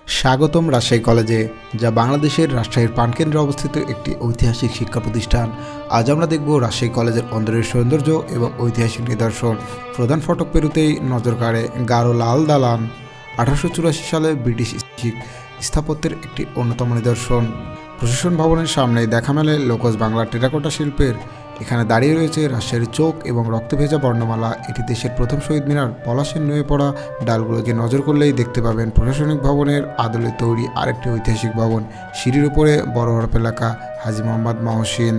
স্বাগতম রাজশাহী কলেজে, যা বাংলাদেশের রাজশাহীর প্রাণকেন্দ্রে অবস্থিত একটি ঐতিহাসিক শিক্ষা প্রতিষ্ঠান। আজ আমরা দেখব রাজশাহী কলেজের অন্দরের সৌন্দর্য এবং ঐতিহাসিক নিদর্শন। প্রধান ফটক পেরুতেই নজর কাড়ে গাঢ় লাল দালান, 1884 সালে ব্রিটিশ স্থাপত্যের একটি অন্যতম নিদর্শন। প্রশাসন ভবনের সামনে দেখা মেলে লোকজ বাংলা টেরাকোটা শিল্পের। এখানে দাঁড়িয়ে রয়েছে রাজশাহীর চোখ এবং রক্তে ভেজা বর্ণমালা। এটি দেশের প্রথম শহীদ মিনার। পলাশের নুয়ে পড়া ডালগুলোকে নজর করলেই দেখতে পাবেন প্রশাসনিক ভবনের আদলে তৈরি আরেকটি ঐতিহাসিক ভবন। সিঁড়ির উপরে বড় হরফে লেখা হাজী মোহাম্মদ মহসিন।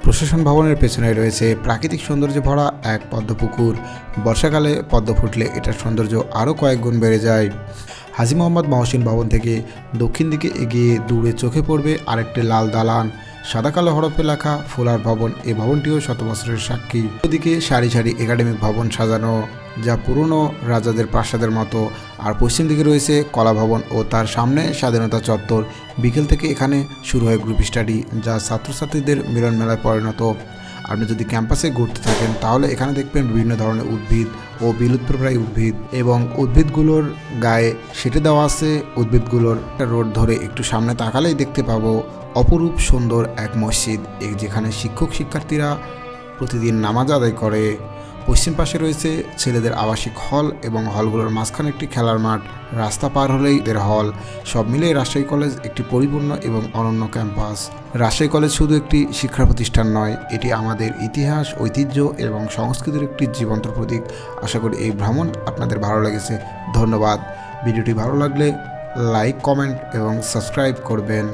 প্রশাসন ভবনের পেছনে রয়েছে প্রাকৃতিক সৌন্দর্যে ভরা এক পদ্মপুকুর। বর্ষাকালে পদ্ম ফুটলে এটার সৌন্দর্য আরও কয়েক গুণ বেড়ে যায়। হাজী মোহাম্মদ মহসিন ভবন থেকে দক্ষিণ দিকে এগিয়ে দূরে চোখে পড়বে আরেকটি লাল দালান, সাদা কালো হরফে লেখা ফুলার ভবন। এই ভবনটিও শত বছরের সাক্ষী। ওদিকে সারি সারি একাডেমিক ভবন সাজানো, যা পুরনো রাজাদের প্রাসাদের মতো। আর পশ্চিম দিকে রয়েছে কলা ভবন ও তার সামনে স্বাধীনতা চত্বর। বিকেল থেকে এখানে শুরু হয় গ্রুপ স্টাডি, যা ছাত্রছাত্রীদের মিলন মেলায় পরিণত। আপনি যদি ক্যাম্পাসে ঘুরতে থাকেন তাহলে এখানে দেখবেন বিভিন্ন ধরনের উদ্ভিদ ও বিলুপ্তপ্রায় উদ্ভিদ, এবং উদ্ভিদগুলোর গায়ে সেটে দেওয়া আছে উদ্ভিদগুলোর রোড ধরে একটু সামনে তাকালেই দেখতে পাবো অপরূপ সুন্দর এক মসজিদ, যেখানে শিক্ষক শিক্ষার্থীরা প্রতিদিন নামাজ আদায় করে। পশ্চিম পাশে রয়েছে ছেলেদের আবাসিক হল এবং হলগুলোর মাঝখানে একটি খেলার মাঠ। রাস্তা পার হলেই এদের হল। সব মিলিয়ে রাজশাহী কলেজ একটি পরিপূর্ণ এবং অনন্য ক্যাম্পাস। রাজশাহী কলেজ শুধু একটি শিক্ষা প্রতিষ্ঠান নয়, এটি আমাদের ইতিহাস, ঐতিহ্য এবং সংস্কৃতির একটি জীবন্ত প্রতীক। আশা করি এই ভ্রমণ আপনাদের ভালো লেগেছে। ধন্যবাদ। ভিডিওটি ভালো লাগলে লাইক, কমেন্ট এবং সাবস্ক্রাইব করবেন।